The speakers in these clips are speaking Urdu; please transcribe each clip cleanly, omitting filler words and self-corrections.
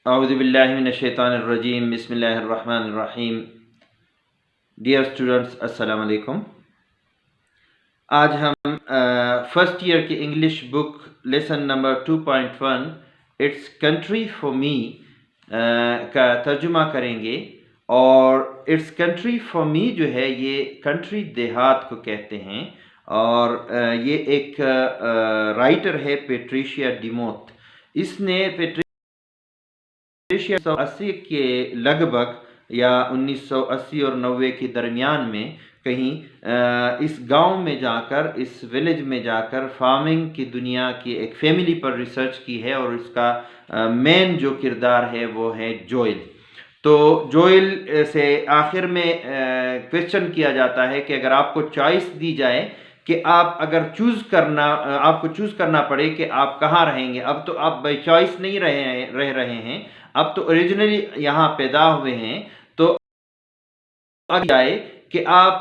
اعوذ باللہ من الشیطان الرجیم بسم اللہ الرحمن الرحیم. ڈیئر اسٹوڈنٹس، السلام علیکم. آج ہم فرسٹ ایئر کی English book lesson number 2.1 it's country for me کا ترجمہ کریں گے. اور اٹس کنٹری فار می جو ہے یہ کنٹری دیہات کو کہتے ہیں، اور یہ ایک رائٹر ہے پیٹریشیا ڈیموت. اس نے 1980 کے لگ بھگ یا 1980 اور 90 کے درمیان میں کہیں اس گاؤں میں جا کر، اس ویلیج میں جا کر فارمنگ کی دنیا کی ایک فیملی پر ریسرچ کی ہے، اور اس کا مین جو کردار ہے وہ ہے جوئل. تو جوئل سے آخر میں کویسچن کیا جاتا ہے کہ اگر آپ کو چوائس دی جائے کہ آپ اگر آپ کو چوز کرنا پڑے کہ آپ کہاں رہیں گے. اب تو آپ بائی چوائس نہیں رہ رہے ہیں، اب تو اوریجنلی یہاں پیدا ہوئے ہیں. تو جائے کہ آپ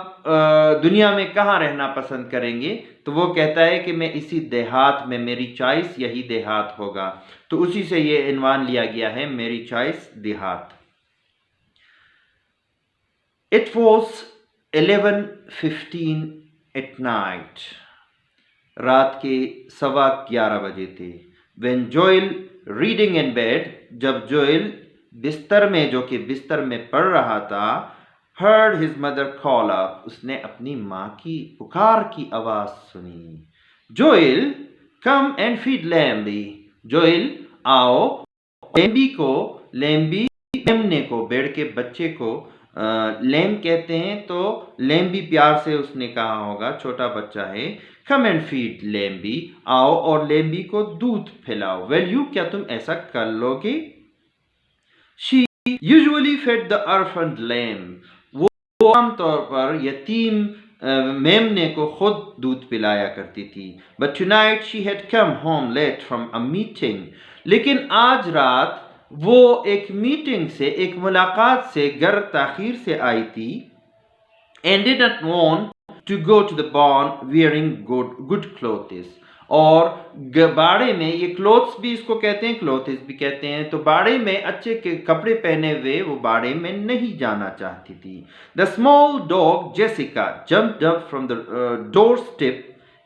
دنیا میں کہاں رہنا پسند کریں گے، تو وہ کہتا ہے کہ میں اسی دیہات میں، میری چوائس یہی دیہات ہوگا. تو اسی سے یہ عنوان لیا گیا ہے، میری چوائس دیہات. It was 11:15 at night. رات کے 11:15 بجے تھے. When Joel reading in bed، جب جوئل بستر میں، جو کہ بستر میں پڑھ رہا تھا، heard his mother call up، اس نے اپنی ماں کی پکار کی آواز سنی. Joel come and feed Lamby، Joel آؤ لیمبی میمنے کو، بیڑ کے بچے کو لیم کہتے ہیں. تو لیمبی پیار سے اس نے کہا ہوگا، چھوٹا بچہ ہے. کم اینڈ فیڈ لیمبی، آؤ اور لیمبی کو دودھ پھلاؤ. ویل یو، کیا تم ایسا کر لو گے؟ شی یوزولی فیڈ دا ارفنڈ لیم، وہ عام طور پر یتیم میمنے کو خود دودھ پلایا کرتی تھی. But tonight she had come home late from a meeting, لیکن آج رات وہ ایک میٹنگ سے، ایک ملاقات سے گھر تاخیر سے آئی تھی. and did not want to go to the barn wearing good clothes، اور باڑے میں، یہ کلوتھس بھی اس کو کہتے ہیں، کلوتھس بھی کہتے ہیں، تو باڑے میں اچھے کے کپڑے پہنے ہوئے وہ باڑے میں نہیں جانا چاہتی تھی. the small dog Jessica jumped up from the doorstep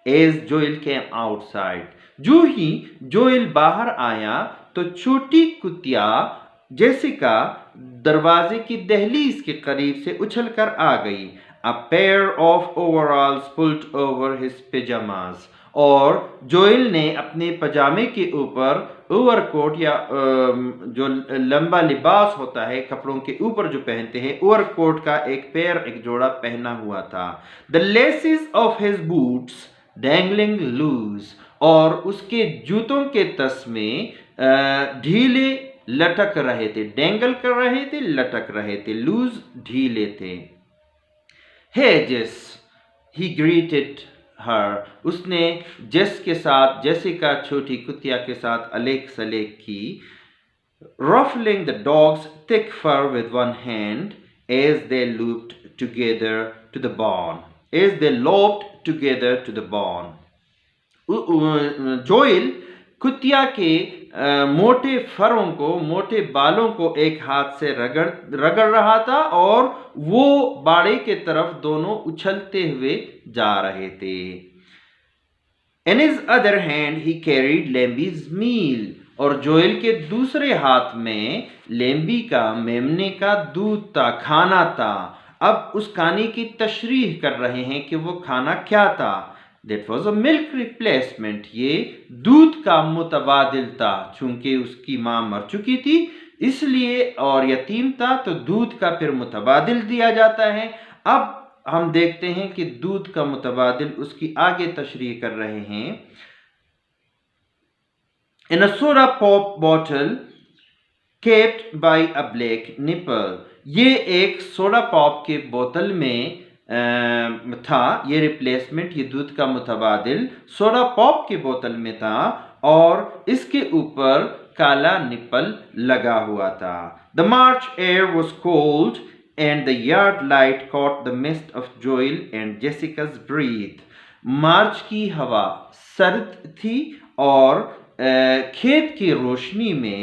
as Joel came outside، جو ہی جوئل باہر آیا تو چھوٹی کتیا جیسیکا دروازے کی دہلیز کے قریب سے اچھل کر آ گئی. A pair of overalls pulled over his pajamas، اور جوئل نے اپنے پجامے کے اوپر اوور کوٹ، یا جو لمبا لباس ہوتا ہے کپڑوں کے اوپر جو پہنتے ہیں، اوور کوٹ کا ایک پیر، ایک جوڑا پہنا ہوا تھا. The laces of his boots dangling loose، اور اس کے جوتوں کے تسمے ڈھیلے لٹک رہے تھے. ڈینگل کر رہے تھے، لٹک رہے تھے. لوز ڈھیلے تھے. Hey Jess، he greeted her، اس نے جیس کے ساتھ، جیسیکا چھوٹی کتیا کے ساتھ الیک سلیک کی. ruffling the dog's thick fur with one hand as they loped together to the barn. Joel کتیا کے موٹے فروں کو، موٹے بالوں کو ایک ہاتھ سے رگڑ رہا تھا، اور وہ باڑے کے طرف دونوں اچھلتے ہوئے جا رہے تھے. In his other hand he carried Lamby's meal، اور جوئل کے دوسرے ہاتھ میں لیمبی کا، میمنے کا دودھ تھا، کھانا تھا. اب اس کھانے کی تشریح کر رہے ہیں کہ وہ کھانا کیا تھا. That was a milk replacement، یہ دودھ کا متبادل تھا. چونکہ اس کی ماں مر چکی تھی اس لیے، اور یتیم تھا، تو دودھ کا پھر متبادل دیا جاتا ہے. اب ہم دیکھتے ہیں کہ دودھ کا متبادل اس کی آگے تشریح کر رہے ہیں. In a soda pop bottle kept by a black nipple، یہ ایک سوڈا پاپ کے بوتل میں تھا. یہ ریپلیسمنٹ، یہ دودھ کا متبادل سوڈا پاپ کی بوتل میں تھا، اور اس کے اوپر کالا نپل لگا ہوا تھا. The March air was cold and the yard light caught the mist of Joel and Jessica's breath، March کی ہوا سرد تھی، اور کھیت کی روشنی میں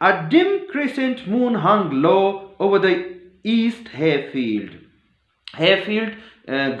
A dim crescent moon hung low over the east hayfield. hayfield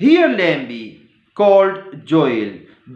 Here Lamby called Joel.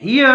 Here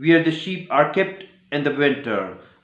where the sheep are kept in the winter.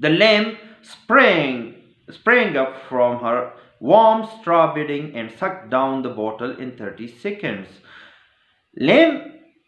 The lamb sprang up from her warm straw bedding and sucked down the bottle in 30 seconds. Lamb,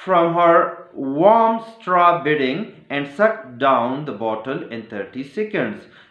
from her warm straw bedding and sucked down the bottle in 30 seconds.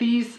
30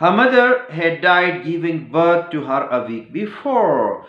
Her mother had died giving birth to her a week before.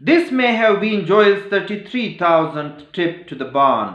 This may have been Joel's 33,000th trip to the barn.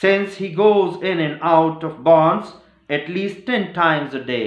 Since he goes in and out of barns at least 10 times a day,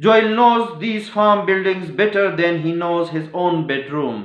Joel knows these farm buildings better than he knows his own bedroom.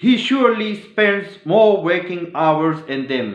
He surely spends more waking hours in them,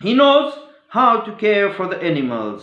He knows how to care for the animals,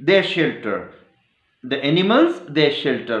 their shelter, the animals their shelter,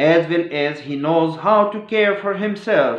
As well as he knows how to care for himself,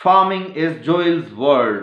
Farming is Joel's world,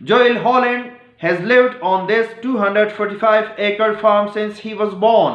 Joel Holland has lived on this 245-acre farm since he was born.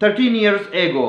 13 years ago,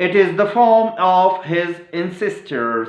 It is the farm of his ancestors,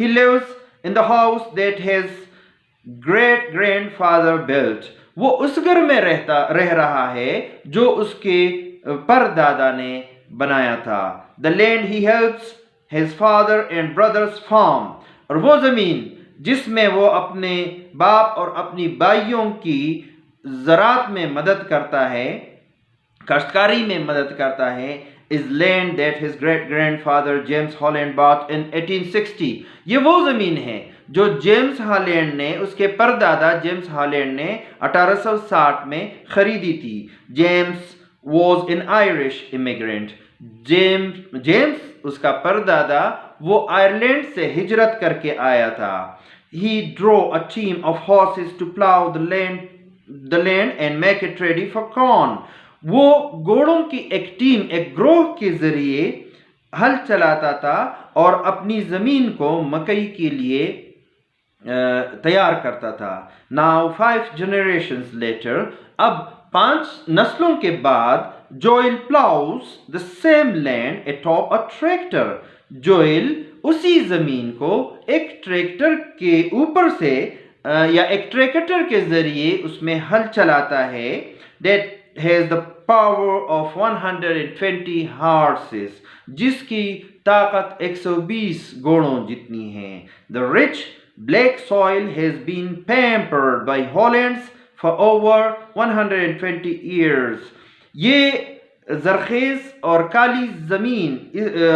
He lives in the house that his great grandfather built. وہ اس گھر میں رہ رہا ہے جو اس کے پردادا نے بنایا تھا. The land he helps his father and brothers farm. اور وہ زمین جس میں وہ اپنے باپ اور اپنی بھائیوں کی زراعت میں مدد کرتا ہے، کاشتکاری میں مدد کرتا ہے، is land that his great grandfather James Holland bought in 1860. یہ وہ زمین ہے جو جیمز ہالینڈ نے، اس کے پردادا جیمز ہالینڈ نے 1860 میں خریدی تھی. James was an Irish immigrant. James اس کا پردادا وہ آئرلینڈ سے ہجرت کر کے آیا تھا. He drove a team of horses to plow the land and make it ready for corn. وہ گھوڑوں کی ایک ٹیم، ایک گروہ کے ذریعے ہل چلاتا تھا اور اپنی زمین کو مکئی کے لیے تیار کرتا تھا. Now 5 generations later, اب 5 نسلوں کے بعد Joel plows the same land atop a tractor. Joel اسی زمین کو ایک ٹریکٹر کے اوپر سے یا ایک ٹریکٹر کے ذریعے اس میں ہل چلاتا ہے. That has the power of 120 horses. جس کی طاقت 120 گھوڑوں جتنی ہے. The rich black soil has been pampered by Hollands for over 120 years. یہ زرخیز اور کالی زمین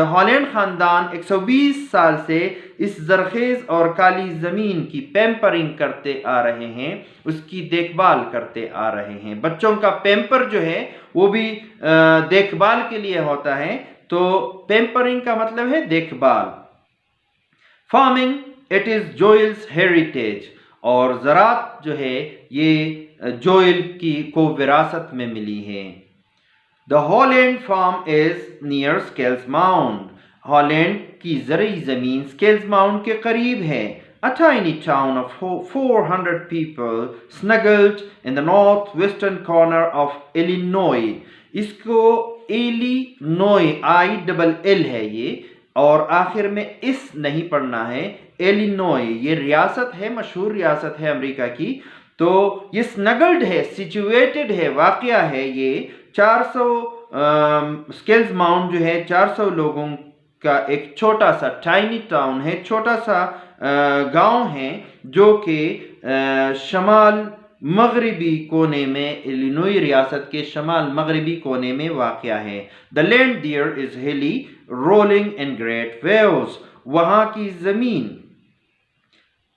ہالینڈ خاندان 120 سال سے اس زرخیز اور کالی زمین کی پیمپرنگ کرتے آ رہے ہیں، اس کی دیکھ بھال کرتے آ رہے ہیں. بچوں کا پیمپر جو ہے وہ بھی دیکھ بھال کے لیے ہوتا ہے، تو پیمپرنگ کا مطلب ہے دیکھ بھال. Farming it is Joel's heritage. اور زراعت جو ہے یہ جوئل کو وراثت میں ملی ہے. The Holland farm is near Scales Mound. Holland کی زرعی زمین سکیلز ماؤنٹ کے قریب ہے. A tiny town of 400 people snuggled in the northwestern corner of Illinois. اس کو ایلینوئی ILL ہے یہ، اور آخر میں اس نہیں پڑھنا ہے. ایلینوئی یہ ریاست ہے، مشہور ریاست ہے امریکہ کی. تو یہ سنگلڈ ہے، سچویٹڈ ہے، واقعہ ہے. یہ 400 سکیلز ماؤنٹ جو ہے 400 لوگوں کا ایک چھوٹا سا ٹائنی ٹاؤن ہے، چھوٹا سا گاؤں ہے جو کہ شمال مغربی کونے میں، ایلینوئی ریاست کے شمال مغربی کونے میں واقع ہے. The land there is hilly, rolling in great waves. وہاں کی زمین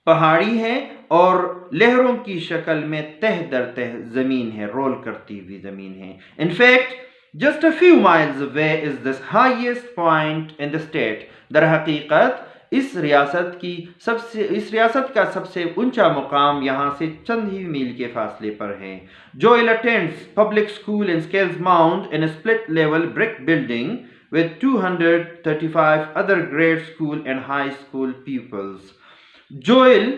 پہاڑی ہے اور لہروں کی شکل میں تہ در تہ زمین ہے، رول کرتی ہوئی زمین ہے. In fact, just a few miles away is the highest point in the state. در حقیقت اس ریاست کا سب سے اونچا مقام یہاں سے چند ہی میل کے فاصلے پر ہے. Joel attends public school in Scales Mound in a split level brick building with 235 other grade school and high school pupils. Joel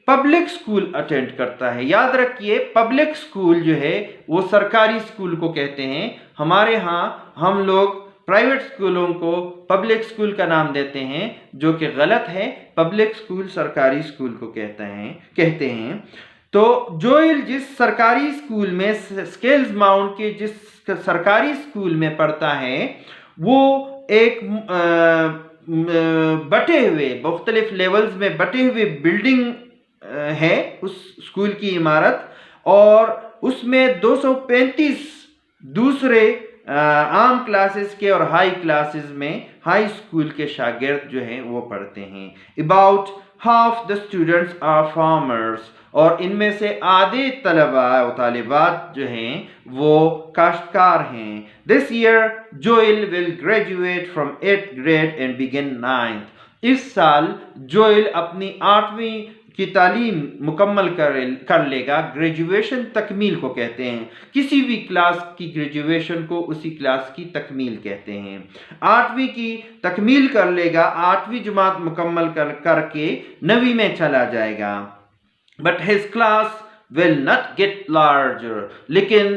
public school attend کرتا ہے. یاد رکھیے پبلک سکول جو ہے وہ سرکاری سکول کو کہتے ہیں. ہمارے ہاں ہم لوگ پرائیویٹ سکولوں کو پبلک سکول کا نام دیتے ہیں، جو کہ غلط ہے. پبلک سکول سرکاری سکول کو کہتے ہیں. تو جوئل جس سرکاری سکول میں، سکیلز ماؤنٹ کے جس سرکاری سکول میں پڑھتا ہے، وہ ایک بٹے ہوئے مختلف لیولز میں بٹے ہوئے بلڈنگ ہے اس اسکول کی عمارت، اور اس میں 235 دوسرے عام کلاسز کے اور ہائی کلاسز میں ہائی اسکول کے شاگرد جو ہیں وہ پڑھتے ہیں. About half the students are farmers. اور ان میں سے آدھے طلباء و طالبات جو ہیں وہ کاشتکار ہیں. This year Joel will graduate from 8th grade and begin 9th. اس سال جوئل اپنی 8ویں کی تعلیم مکمل کر لے گا. گریجویشن تکمیل کو کہتے ہیں. کسی بھی کلاس کی گریجویشن کو اسی کلاس کی تکمیل کہتے ہیں. 8ویں کی تکمیل کر لے گا، 8ویں جماعت مکمل کر کے 9ویں میں چلا جائے گا. But his class will not get larger. لیکن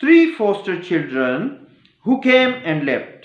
3 foster children who came and left।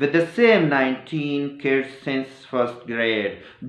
with the same 19 kids since first grade।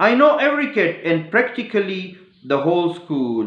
I know every kid and practically the whole school।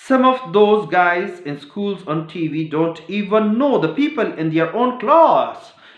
some of those guys in schools on TV don't even know the people in their own class।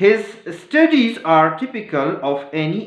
His studies are typical of any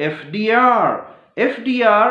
FDR। FDR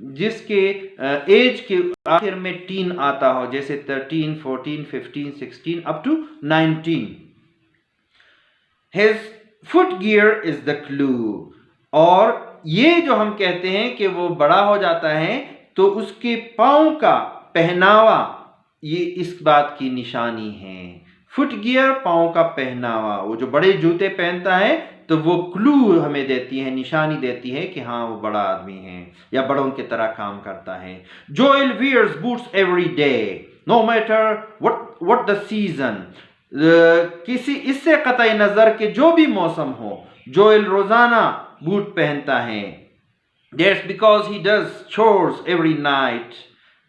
جس کے ایج کے آخر میں ٹین آتا ہو، جیسے 13 14 15 16 up to 19. His foot gear is the clue. اور یہ جو ہم کہتے ہیں کہ وہ بڑا ہو جاتا ہے تو اس کے پاؤں کا پہناوا یہ اس بات کی نشانی ہے. فٹ گیئر پاؤں کا پہناوا، وہ جو بڑے جوتے پہنتا ہے تو وہ کلو ہمیں دیتی ہے، نشانی دیتی ہے کہ ہاں وہ بڑا آدمی ہے یا بڑوں کی طرح کام کرتا ہے. Joel wears boots every day no matter what the season. کسی اس سے قطع نظر کہ جو بھی موسم ہو جوئل روزانہ بوٹ پہنتا ہے. That's because he does chores every night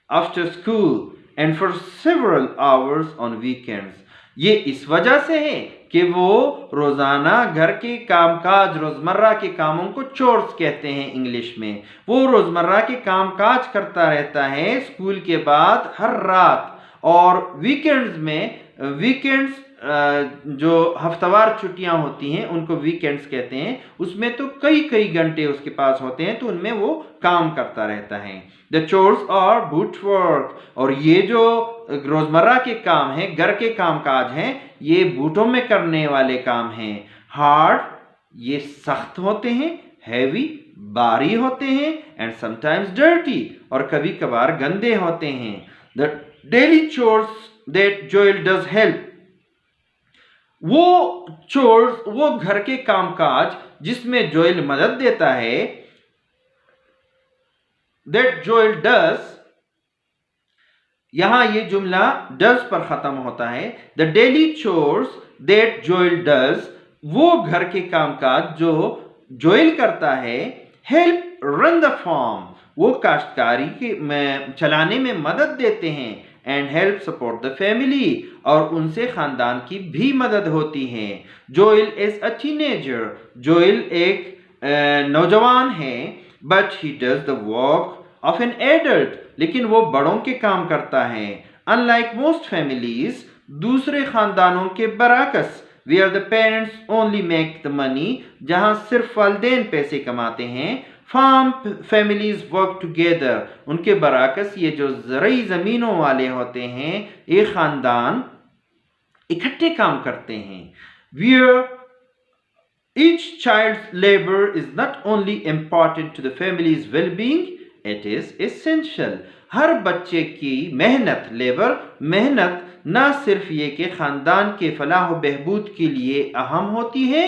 after school and for several hours on weekends. یہ اس وجہ سے ہے کہ وہ روزانہ گھر کے کام کاج، روزمرہ کے کاموں کو چورس کہتے ہیں انگلش میں، وہ روزمرہ کے کام کاج کرتا رہتا ہے اسکول کے بعد ہر رات. اور ویکینڈز میں، ویکینڈز جو ہفتہ وار چھٹیاں ہوتی ہیں ان کو ویکینڈز کہتے ہیں، اس میں تو کئی گھنٹے اس کے پاس ہوتے ہیں تو ان میں وہ کام کرتا رہتا ہے. The chores are boot work. اور یہ جو روزمرہ کے کام ہیں، گھر کے کام کاج ہیں، یہ بوٹوں میں کرنے والے کام ہیں. hard یہ سخت ہوتے ہیں، heavy بھاری ہوتے ہیں، and sometimes dirty اور کبھی کبھار گندے ہوتے ہیں. The daily chores that Joel does help. وہ چورز، وہ گھر کے کام کاج جس میں جوئل مدد دیتا ہے، that Joel does، یہاں یہ جملہ does پر ختم ہوتا ہے. the daily chores that Joel does، وہ گھر کے کام کاج جو جوئل کرتا ہے. help run the farm، وہ کاشتکاری کے چلانے میں مدد دیتے ہیں. and help support the family، اور ان سے خاندان کی بھی مدد ہوتی ہے. Joel is a teenager، Joel ایک نوجوان ہے. but he does the work of an adult، لیکن وہ بڑوں کے کام کرتا ہے. unlike most families، دوسرے خاندانوں کے برعکس، where the parents only make the money، جہاں صرف والدین پیسے کماتے ہیں. farm families work together، ان کے برعکس یہ جو زرعی زمینوں والے ہوتے ہیں، یہ خاندان اکٹھے کام کرتے ہیں. where each child's labor is not only important to the family's well-being، it is essential. ہر بچے کی محنت، لیبر محنت، نہ صرف یہ کہ خاندان کے فلاح و بہبود کے لیے اہم ہوتی ہے،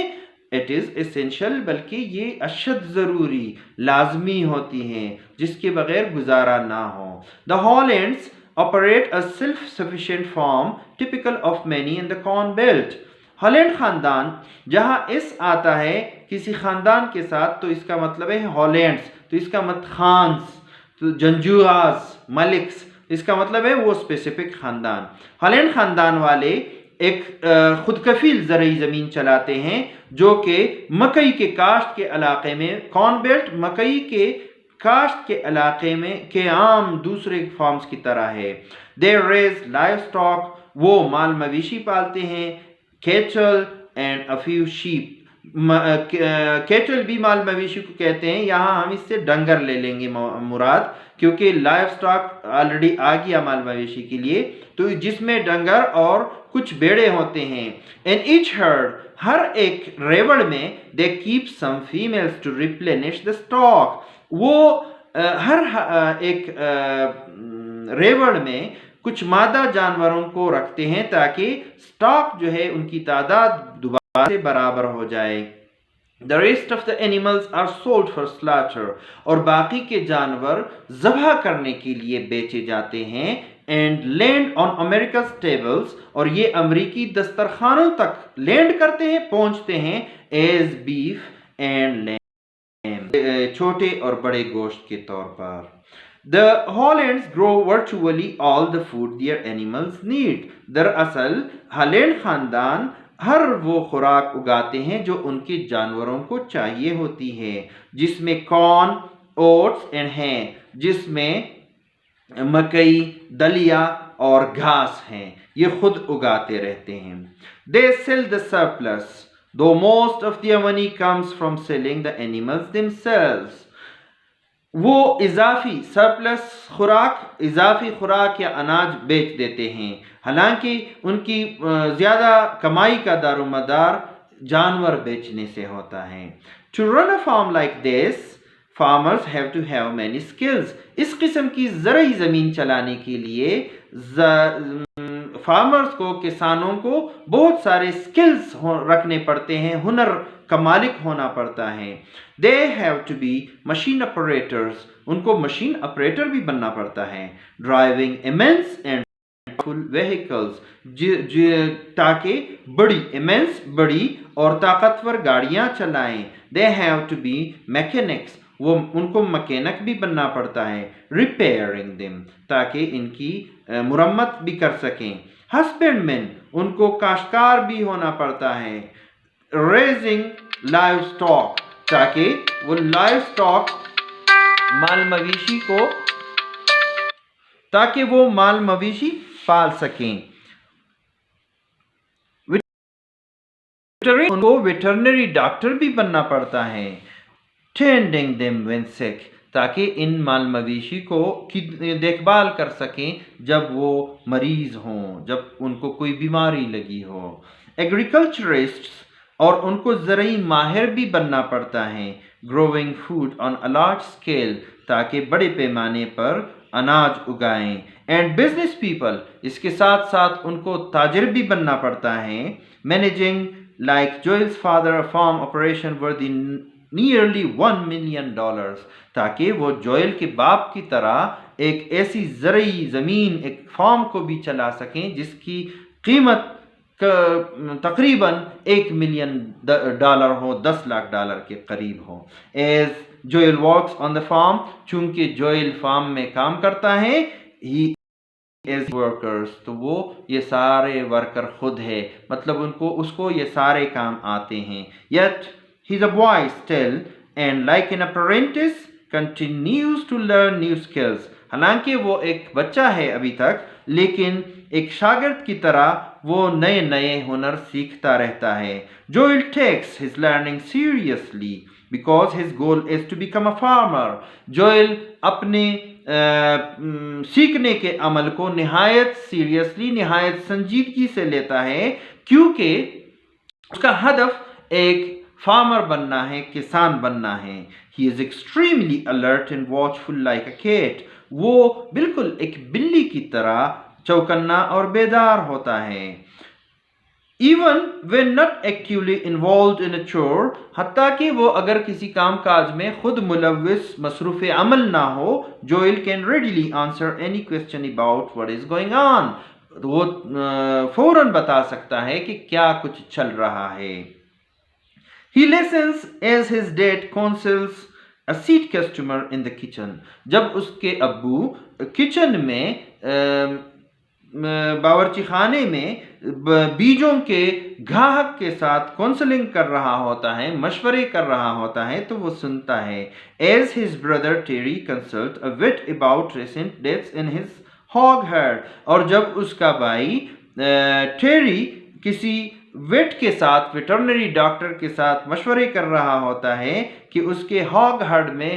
it is essential، بلکہ یہ اشد ضروری، لازمی ہوتی ہیں، جس کے بغیر گزارا نہ ہو. The Hollands operate a self-sufficient farm typical of many in the Corn Belt. Holland خاندان، جہاں اس آتا ہے کسی خاندان کے ساتھ تو اس کا مطلب ہے ہالینڈز، تو اس کا مطلب خانز، تو جنجوراز، ملکس، اس کا مطلب ہے وہ اسپیسیفک خاندان. ہالینڈ خاندان والے ایک خود کفیل زرعی زمین چلاتے ہیں جو کہ مکئی کے کاشت کے علاقے میں، کارن بیلٹ مکئی کے کاشت کے علاقے میں کے عام دوسرے فارمز کی طرح ہے. they raise livestock، وہ مال مویشی پالتے ہیں. cattle and a few sheep، کیچل بھی مال مویشی کو کہتے ہیں، یہاں ہم اس سے ڈنگر لے لیں گے مراد، کیونکہ لائف سٹاک آلریڈی آ گیا مال مویشی کے لیے، تو جس میں ڈنگر اور کچھ بیڑے ہوتے ہیں. in each herd، ہر ایک ریوڑ میں they keep some females to replenish the stock، وہ ہر ایک ریوڑ میں کچھ مادہ جانوروں کو رکھتے ہیں تاکہ سٹاک جو ہے ان کی تعداد دوبارہ سے برابر ہو جائے. The rest of the animals are sold for slaughter، اور باقی کے جانور ذبح کرنے کے لیے بیچے جاتے ہیں. and land on America's tables، اور یہ امریکی دسترخوانوں تک لینڈ کرتے ہیں، پہنچتے ہیں. as beef and lamb، چھوٹے اور بڑے گوشت کے طور پر. The Hollands grow virtually all the food their animals need، دراصل ہالینڈ خاندان ہر وہ خوراک اگاتے ہیں جو ان کے جانوروں کو چاہیے ہوتی ہے، جس میں کارن، اوٹس اینڈ ہیں، جس میں مکئی، دلیا اور گھاس ہیں، یہ خود اگاتے رہتے ہیں. They sell the surplus، though most of their money comes from selling the animals themselves. وہ اضافی سرپلس خوراک، اضافی خوراک یا اناج بیچ دیتے ہیں، حالانکہ ان کی زیادہ کمائی کا دار و مدار جانور بیچنے سے ہوتا ہے۔ To run a farm like this, farmers have to have many skills. اس قسم کی زرعی زمین چلانے کے لیے فارمرز کو، کسانوں کو بہت سارے سکلز رکھنے پڑتے ہیں، ہنر کا مالک ہونا پڑتا ہے۔ They have to be machine operators. ان کو مشین آپریٹر بھی بننا پڑتا ہے۔ Driving immense and vehicles. تاکہ بڑی اور طاقتور گاڑیاں چلائیں۔ They have to be mechanics. ان کو مکینک بھی بننا پڑتا ہے۔ Repairing them. تاکہ ان کی مرمت بھی کر سکیں۔ Husbandmen. ان کو کاشتکار بھی ہونا پڑتا ہے۔ Raising livestock. تاکہ وہ livestock مال مویشی پال سکیں۔ ان کو ویٹرنری ڈاکٹر بھی بننا پڑتا ہے۔ Tending them when sick. تاکہ ان مال مویشی کو دیکھ بھال کر سکیں جب وہ مریض ہوں، جب ان کو کوئی بیماری لگی ہو۔ Agriculturists. اور ان کو زرعی ماہر بھی بننا پڑتا ہے۔ Growing food on a large scale. تاکہ بڑے پیمانے پر اناج اگائیں۔ And business people. اس کے ساتھ ساتھ ان کو تاجر بھی بننا پڑتا ہے۔ Managing like Joel's father a farm operation worth nearly $1 million. تاکہ وہ جوئل کے باپ کی طرح ایک ایسی زرعی زمین، ایک فارم کو بھی چلا سکیں جس کی قیمت تقریباً $1 ملین ہو، $10 لاکھ کے قریب ہو۔ As Joel works on the farm. چونکہ جوئل فارم میں کام کرتا ہے، he as workers. تو وہ یہ سارے ورکر خود ہے، مطلب اس کو یہ سارے کام آتے ہیں۔ Yet he's a boy still and like an apprentice continues to learn new skills. حالانکہ وہ ایک بچہ ہے ابھی تک، لیکن ایک شاگرد کی طرح وہ نئے ہنر سیکھتا رہتا ہے۔ Joel takes his learning seriously because his goal is to become a farmer. Joel اپنے سیکھنے کے عمل کو نہایت سیریسلی، نہایت سنجیدگی سے لیتا ہے، کیونکہ اس کا ہدف ایک فارمر بننا ہے، کسان بننا ہے۔ He is extremely alert and watchful like a cat. وہ بالکل ایک بلی کی طرح چوکنا اور بیدار ہوتا ہے۔ Even when not actively involved in a chore. حتیٰ کہ وہ اگر کسی کام کاج میں خود ملوث مصروف عمل نہ ہو، Joel can readily answer any question about what is going on. وہ فوراً بتا سکتا ہے کہ کیا کچھ چل رہا ہے۔ He listens as his dad counsels a seat customer in the kitchen. جب اس کے ابو کچن میں باورچی خانے میں بیجوں کے گاہک کے ساتھ کونسلنگ کر رہا ہوتا ہے، مشورے کر رہا ہوتا ہے، تو وہ سنتا ہے۔ As his brother Terry consults a vet about recent deaths in his hog herd. اور جب اس کا بھائی ٹیری کسی ویٹ کے ساتھ، ویٹرنری ڈاکٹر کے ساتھ مشورے کر رہا ہوتا ہے کہ اس کے ہاگ ہرڈ میں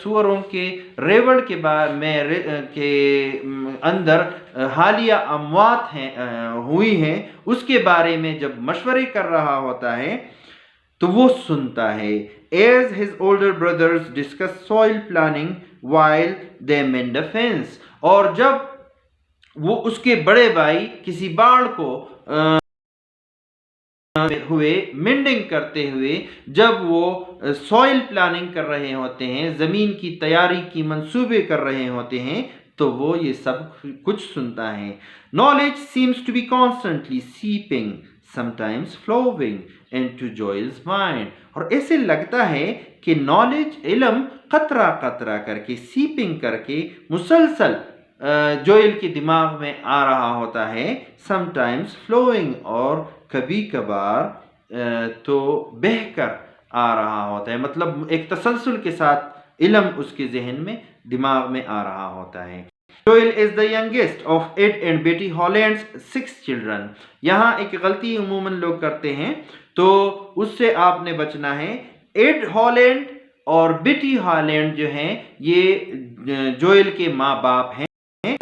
سوروں کے ریوڑ کے اندر حالیہ اموات ہوئی ہیں، اس کے بارے میں جب مشورے کر رہا ہوتا ہے تو وہ سنتا ہے۔ As his older brothers discuss soil planning while they mend a fence. اور جب وہ اس کے بڑے بھائی کسی باڑ کو مینڈنگ کرتے ہوئے جب وہ سوئل پلاننگ کر رہے ہوتے ہیں، زمین کی تیاری کی منصوبے کر رہے ہوتے ہیں، تو وہ یہ سب کچھ سنتا ہے۔ Knowledge seems to be constantly seeping, sometimes flowing into Joel's mind. اور ایسے لگتا ہے کہ نالج، علم قطرہ قطرہ کر کے، سیپنگ کر کے مسلسل جوئل کے دماغ میں آ رہا ہوتا ہے۔ sometimes flowing. اور کبھی کبھار تو بہہ کر آ رہا ہوتا ہے، مطلب ایک تسلسل کے ساتھ علم اس کے ذہن میں، دماغ میں آ رہا ہوتا ہے۔ Joel is the youngest of Ed and Betty Holland's 6 children. یہاں ایک غلطی عموماً لوگ کرتے ہیں، تو اس سے آپ نے بچنا ہے۔ ایڈ ہالینڈ اور بیٹی ہالینڈ جو ہیں یہ جوئل کے ماں باپ ہیں،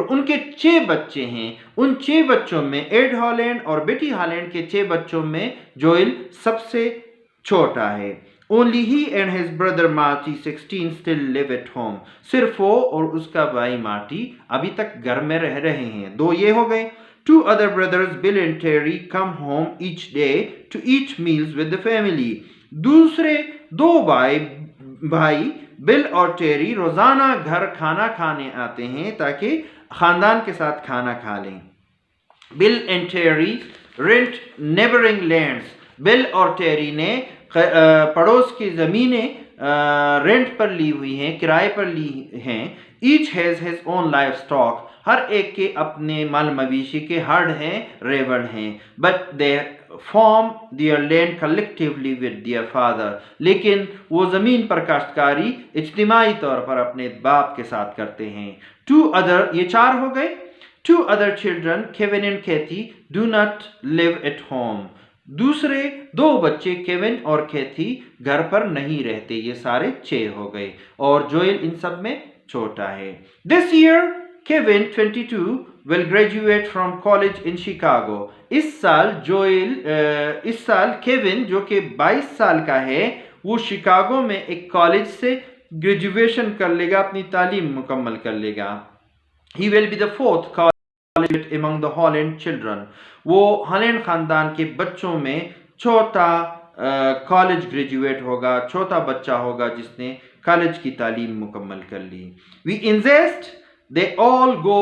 ان کے 6 بچے ہیں۔ ان 6 بچوں میں ایڈ ہالینڈ اور بیٹی ہالینڈ کے 6 بچوں میں جوئل سب سے چھوٹا ہے۔ Only he and his brother Marty 16 still live at home. صرف وہ اور اس کا بھائی مارٹی ابھی تک گھر میں رہ رہے ہیں۔ 2 یہ ہو گئے۔ 2 other brothers Bill and Terry come home each day to eat meals with the family. دوسرے 2 بھائی بل اور ٹیری روزانہ گھر کھانا کھانے آتے ہیں تاکہ خاندان کے ساتھ کھانا کھا لیں۔ Bill and Terry rent neighbouring lands. Bill اور ٹیری نے پڑوس کی زمینیں رینٹ پر لی ہوئی ہیں، کرائے پر لی ہیں۔ Each has his own livestock. ہر ایک کے اپنے مال مویشی کے ہرڈ ہیں، ریوڑ ہیں۔ But they farm their land collectively with their father. لیکن وہ زمین پر کاشتکاری اجتماعی طور پر اپنے باپ کے ساتھ کرتے ہیں۔ 2 other یہ 4 ہو گئے۔ 2 other children Kevin and Kathy do not live at home. دوسرے 2 بچے کیون اور کیتھی گھر پر نہیں رہتے۔ یہ سارے 6 ہو گئے اور جوئل ان سب میں چھوٹا ہے۔ This year Kevin 22 will graduate from college in Chicago. اس سال کیون جو کہ 22 سال کا ہے وہ شکاگو میں ایک کالج سے گریجویشن کر لے گا، اپنی تعلیم مکمل کر لے گا۔ He will be the 4th college among the Holland children. وہ ہالینڈ خاندان کے بچوں میں چھوٹا کالج گریجویٹ ہوگا، چھوٹا بچہ ہوگا جس نے کالج کی تعلیم مکمل کر لی۔ We insist they all go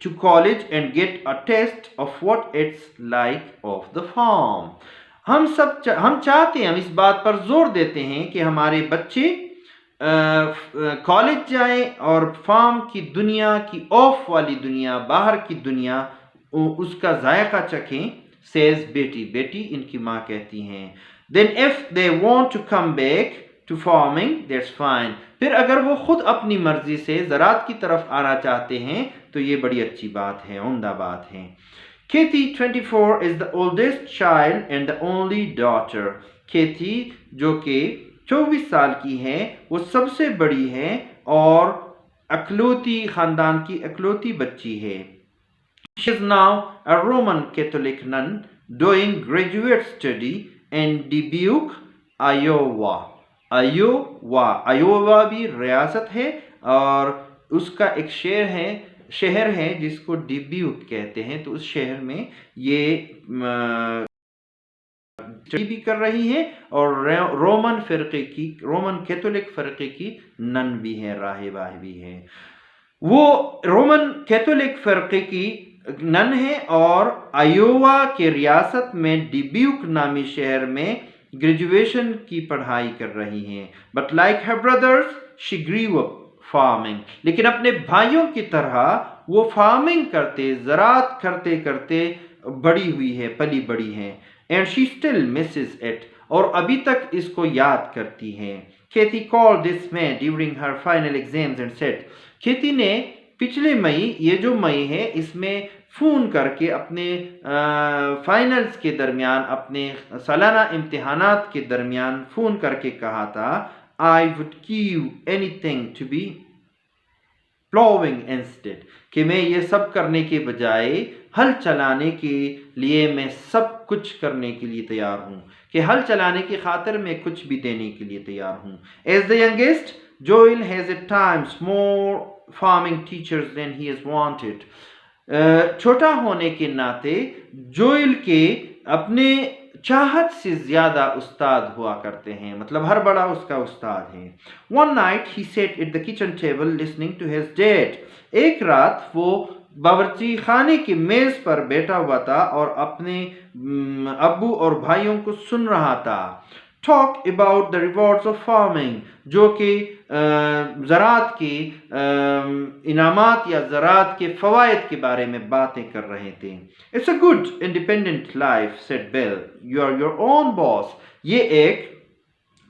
to college and get a taste of what it's like of the farm. ہم چاہتے ہیں، ہم اس بات پر زور دیتے ہیں کہ ہمارے بچے کالج جائیں اور فارم کی دنیا کی آف والی دنیا، باہر کی دنیا اس کا ذائقہ چکھیں۔ says بیٹی ان کی ماں کہتی ہیں۔ then if they want to come back to farming that's fine. پھر اگر وہ خود اپنی مرضی سے زراعت کی طرف آنا چاہتے ہیں تو یہ بڑی اچھی بات ہے، عمدہ بات ہے۔ Kathy 24 is the oldest child and the only daughter. کیتھی جو کہ 24 سال کی ہے وہ سب سے بڑی ہے اور خاندان کی اکلوتی بچی ہے۔ She is now a Roman Catholic nun doing graduate study in Dubuque, Iowa. Iowa بھی ریاست ہے اور اس کا ایک شہر ہے جس کو ڈیبیوک کہتے ہیں، تو اس شہر میں یہ بھی کر رہی ہیں اور رومن کیتھولک فرقے کی نن بھی ہے، راہبہ بھی ہے۔ وہ رومن کیتھولک فرقے کی نن ہے اور آیووا کے ریاست میں ڈیبیوک نامی شہر میں گریجویشن کی پڑھائی کر رہی ہیں۔ But like her brothers she grew up farming, لیکن اپنے بھائیوں کی طرح وہ فارمنگ کرتے، زراعت کرتے بڑی ہوئی ہے، پلی بڑی ہے۔ And she still Mrs it, اور ابھی تک اس کو یاد کرتی ہے۔ کیتھی called this May during her final exams and said، کیتھی نے پچھلے مئی، یہ جو مئی ہے اس میں فون کر کے اپنے فائنلز کے درمیان، اپنے سالانہ امتحانات کے درمیان فون کر کے کہا تھا I would give anything to be plowing instead، کہ میں یہ سب کرنے کے بجائے ہل چلانے کے لیے میں سب کچھ کرنے کے لیے تیار ہوں، کہ ہل چلانے کی خاطر میں کچھ بھی دینے کے لیے تیار ہوں۔ As the youngest, Joel has at times more farming teachers than he has wanted۔ چھوٹا ہونے کے ناطے جوئل کے اپنے چاہت سے زیادہ استاد ہوا کرتے ہیں، مطلب ہر بڑا اس کا استاد ہے۔ One night he sat at the kitchen table listening to his dad۔ ایک رات وہ باورچی خانے کی میز پر بیٹھا ہوا تھا اور اپنے ابو اور بھائیوں کو سن رہا تھا۔ Talk about the rewards of farming، جو کہ زراعت کے انعامات یا زراعت کے فوائد کے بارے میں باتیں کر رہے تھے۔ It's a good independent life said Bill، you are your own boss۔ یہ ایک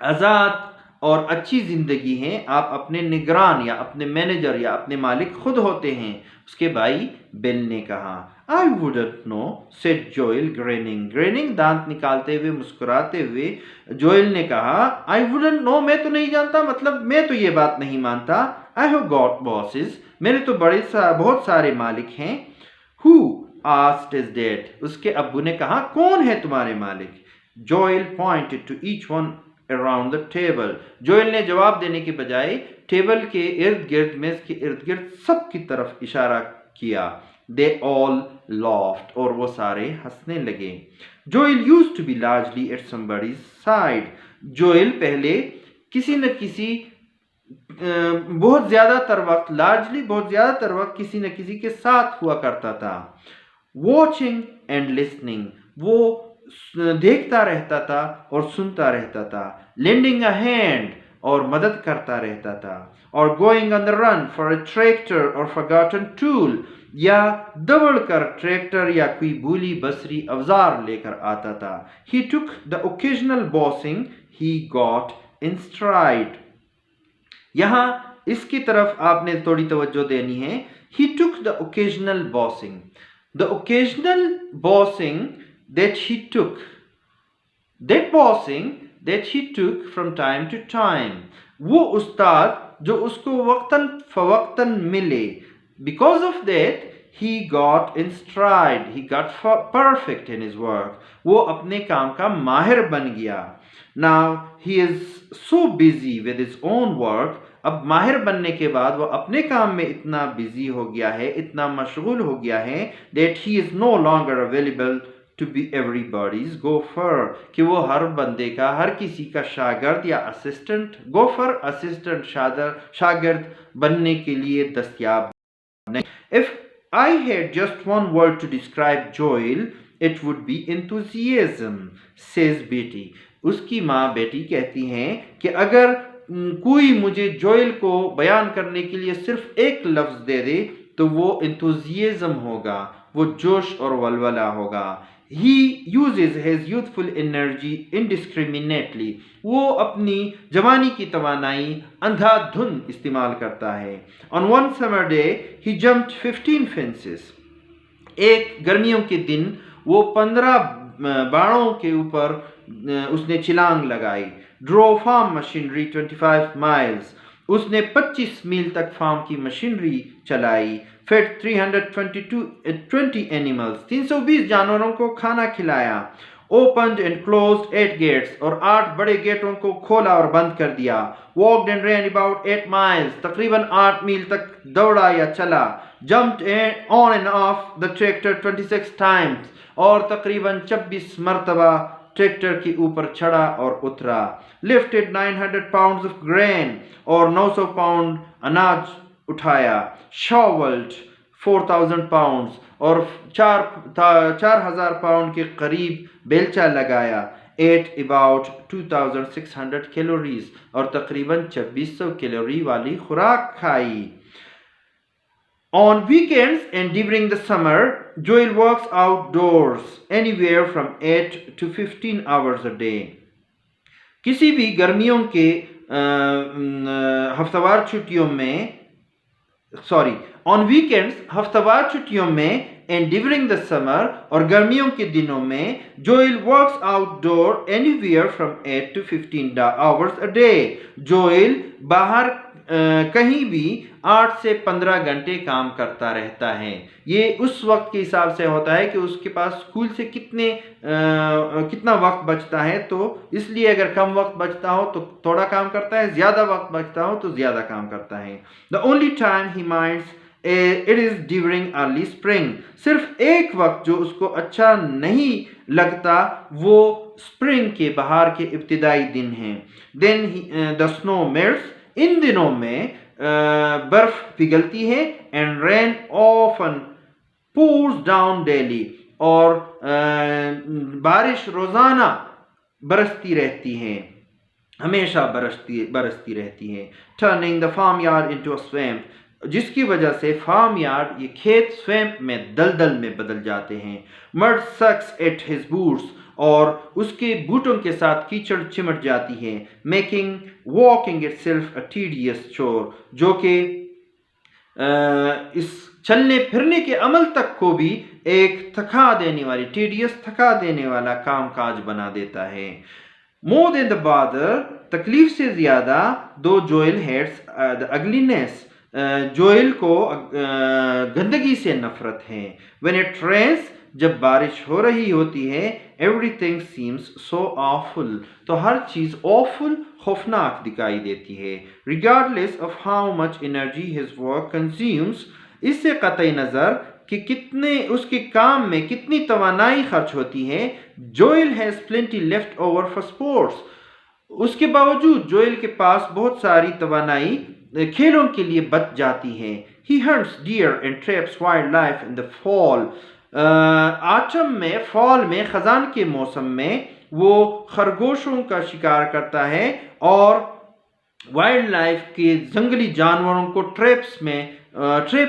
آزاد اور اچھی زندگی ہے آپ اپنے نگران یا اپنے مینیجر یا اپنے مالک خود ہوتے ہیں۔ اس کے بھائی بل نے کہا I wouldn't know said Joel grinning grinning دانت نکالتے ہوئے مسکراتے ہوئے جوئل نے کہا I wouldn't know میں تو نہیں جانتا، مطلب میں تو یہ بات نہیں مانتا۔ I have got bosses میرے تو بہت سارے مالک ہیں۔ Who asked his dad اس کے ابو نے کہا کون ہے تمہارے مالک؟ Joel pointed to each one around the table Joel نے جواب دینے کے بجائے ٹیبل کے ارد گرد میز کے ارد گرد سب کی طرف اشارہ کیا۔ They all laughed اور وہ سارے ہنسنے لگے۔ Joel used to be largely at somebody's side Joel پہلے کسی نہ کسی بہت زیادہ تر وقت کسی نہ کسی کے ساتھ ہوا کرتا تھا۔ Watching and listening وہ دیکھتا رہتا تھا اور سنتا رہتا تھا۔ Lending a hand اور مدد کرتا رہتا تھا۔ اور going on the run for a tractor or forgotten tool یا دوڑ کر ٹریکٹر یا کوئی بھولی بسری اوزار لے کر آتا تھا۔ He took the occasional bossing he got in stride یہاں اس کی طرف آپ نے تھوڑی توجہ دینی ہے۔ He took the occasional bossing the occasional bossing that he took from time to time وہ استاد جو اس کو وقتاً فوقتاً ملے۔ Because of that he got in stride he got perfect in his work وہ اپنے کام کا ماہر بن گیا۔ Now he is so busy with his own work اب ماہر بننے کے بعد وہ اپنے کام میں اتنا بزی ہو گیا ہے، اتنا مشغول ہو گیا ہے that he is no longer available to be everybody's gopher کہ وہ ہر بندے کا، ہر کسی کا شاگرد یا اسسٹنٹ، گوفر اسسٹنٹ شاگرد بننے کے لیے دستیاب نہیں۔ If I had just one word to describe Joel it would be enthusiasm says بیٹی اس کی ماں بیٹی کہتی ہیں کہ اگر کوئی مجھے جوئل کو بیان کرنے کے لیے صرف ایک لفظ دے دے تو وہ انتھوزیزم ہوگا، وہ جوش اور ولولہ ہوگا۔ He uses his youthful energy indiscriminately وہ اپنی جوانی کی توانائی اندھا دھن استعمال کرتا ہے۔ On one summer day he jumped 15 fences ایک گرمیوں کے دن وہ 15 باڑوں کے اوپر اس نے چھلانگ لگائی۔ Drove farm machinery 25 miles اس نے 25 میل تک فارم کی مشینری چلائی۔ Fed 320 animals 320 جانوروں کو کھانا کھلایا۔ Opened and closed 8 gates اور 8 بڑے گیٹوں کو کھولا اور بند کر دیا۔ Walked and ran about 8 miles تقریباً 8 میل تک دوڑا یا چلا۔ Jumped on and off the tractor 26 times اور تقریباً 26 مرتبہ ٹریکٹر کے اوپر چڑھا اور اترا۔ Lifted 900 pounds of grain اور 900 پاؤنڈ اناج اٹھایا۔ Shoveled 4000 pounds اور 4000 پاؤنڈ کے قریب بیلچہ لگایا۔ Ate about 2600 calories اور تقریباً 2600 کیلوری والی خوراک کھائی۔ On weekends and during the summer, Joel works outdoors anywhere from 8 to 15 hours a day. کسی بھی گرمیوں کے ہفتہ وار چھٹیوں میں on weekends ہفتہ وار چھٹیوں میں and during the summer اور گرمیوں کے دنوں میں Joel works outdoor anywhere from 8 to 15 hours a day. Joel باہر کہیں بھی 8 سے 15 گھنٹے کام کرتا رہتا ہے۔ یہ اس وقت کے حساب سے ہوتا ہے کہ اس کے پاس اسکول سے کتنا وقت بچتا ہے، تو اس لیے اگر کم وقت بچتا ہو تو تھوڑا کام کرتا ہے، زیادہ وقت بچتا ہو تو زیادہ کام کرتا ہے۔ The only time he minds it is during early spring صرف ایک وقت جو اس کو اچھا نہیں لگتا وہ spring کے بہار کے ابتدائی دن ہیں۔ Then the snow melts ان دنوں میں برف پگھلتی ہے and rain often pours down daily اور بارش روزانہ برستی رہتی ہے، ہمیشہ برستی رہتی ہے۔ Turning the farmyard into a swamp جس کی وجہ سے فارم یارڈ یہ کھیت سویمپ میں دلدل میں بدل جاتے ہیں۔ Mud sucks at his boots اور اس کے بوٹوں کے ساتھ کیچڑ چمٹ جاتی ہے. Making walking it self a tedious چور، جو کہ اس چلنے پھرنے کے عمل تک کو بھی ایک تھکا دینے والی تھکا دینے والا کام کاج بنا دیتا ہے. More than the bother، تکلیف سے زیادہ، though Joel hates the ugliness، Joel کو گندگی سے نفرت ہے. When it rains، جب بارش ہو رہی ہوتی ہے، everything seems so awful، تو ہر چیز awful خوفناک دکھائی دیتی ہے. Regardless of how much energy his work consumes، اس سے قطع نظر کہ کتنے اس کے کام میں کتنی توانائی خرچ ہوتی ہے، Joel has plenty left over for sports, اس کے باوجود جوئل کے پاس بہت ساری توانائی کھیلوں کے لیے بچ جاتی ہے. He hunts deer and traps wildlife in the fall, autumn میں، فال میں، خزان کے موسم میں وہ خرگوشوں کا شکار کرتا ہے اور وائلڈ لائف کے جنگلی جانوروں کو ٹریپ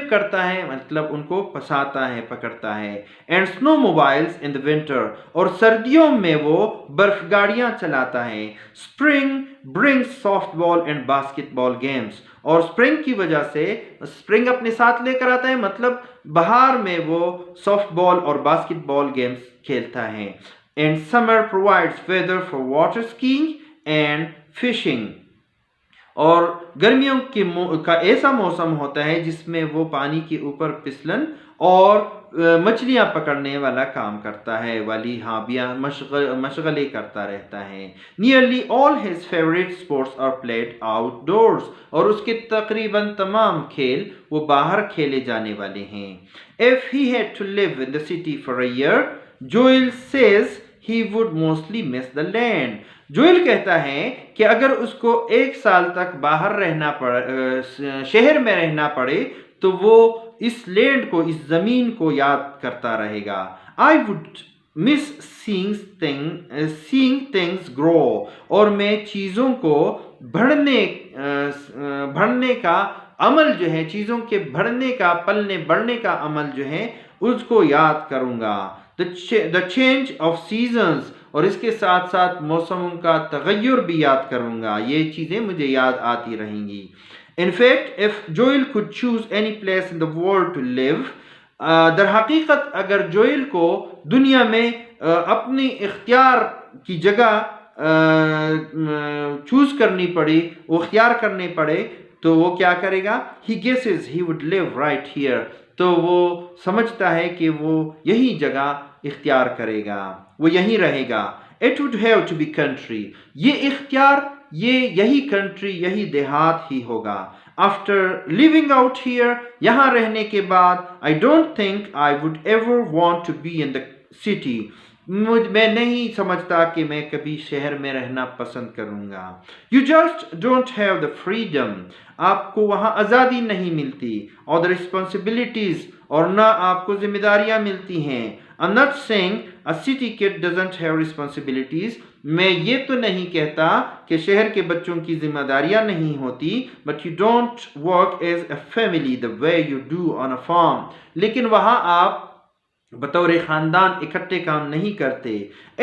کرتا ہے، مطلب ان کو پھنساتا ہے، پکڑتا ہے. اینڈ سنو موبائلز ان دا ونٹر، اور سردیوں میں وہ برف گاڑیاں چلاتا ہے. Spring brings soft ball and basket ball games, اور اسپرنگ کی وجہ سے اسپرنگ اپنے ساتھ لے کر آتا ہے، مطلب بہار میں وہ سافٹ بال اور باسکٹ بال گیمز کھیلتا ہے. And summer provides weather for water skiing and fishing, اور گرمیوں کا ایسا موسم ہوتا ہے جس میں وہ پانی کے اوپر پسلن اور مچھلیاں پکڑنے والا کام کرتا ہے، مشغلے کرتا رہتا ہے. Nearly all his favourite sports are played outdoors, اور اس کے تقریباً تمام کھیل وہ باہر کھیلے جانے والے ہیں. If he had to live in the city for a year، Joel says he would mostly miss the land. Joel کہتا ہے کہ اگر اس کو ایک سال تک باہر رہنا پڑے، شہر میں رہنا پڑے، تو وہ اس لینڈ کو، اس زمین کو یاد کرتا رہے گا. I would miss seeing things grow، اور میں چیزوں کو بڑھنے کا عمل جو ہے، چیزوں کے بڑھنے کا، پلنے بڑھنے کا عمل جو ہے، اس کو یاد کروں گا. The change of seasons، اور اس کے ساتھ ساتھ موسموں کا تغیر بھی یاد کروں گا. یہ چیزیں مجھے یاد آتی رہیں گی. In fact if Joel could choose any place in the world to live، در حقیقت اگر جوئل کو دنیا میں اپنی اختیار کی جگہ چوز کرنی پڑی، وہ اختیار کرنے پڑے، تو وہ کیا کرے گا؟ He guesses he would live right here، تو وہ سمجھتا ہے کہ وہ یہی جگہ اختیار کرے گا، وہ یہیں رہے گا. It would have to be country، یہ اختیار، یہی کنٹری، یہی دیہات ہی ہوگا. After living out here، یہاں رہنے کے بعد، I don't think I would ever want to be in the city، میں نہیں سمجھتا کہ میں کبھی شہر میں رہنا پسند کروں گا. You just don't have the freedom، آپ کو وہاں آزادی نہیں ملتی، اور the responsibilities، اور نہ آپ کو ذمہ داریاں ملتی ہیں. I'm not saying a city kid doesn't have responsibilities، میں یہ تو نہیں کہتا کہ شہر کے بچوں کی ذمہ داریاں نہیں ہوتی، but you don't work as a family the way you do on a farm، لیکن وہاں آپ بطور خاندان اکٹھے کام نہیں کرتے.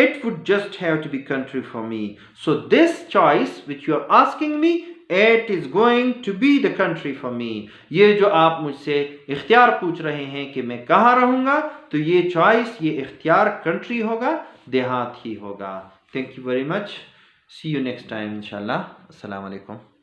It would just have to be country for me، so this choice which you are asking me، it is going to be the country for me. یہ جو آپ مجھ سے اختیار پوچھ رہے ہیں کہ میں کہاں رہوں گا، تو یہ چوائس، یہ اختیار کنٹری ہوگا، دیہات ہی ہوگا. Thank you very much. See you next time انشاءاللہ. السلام علیکم.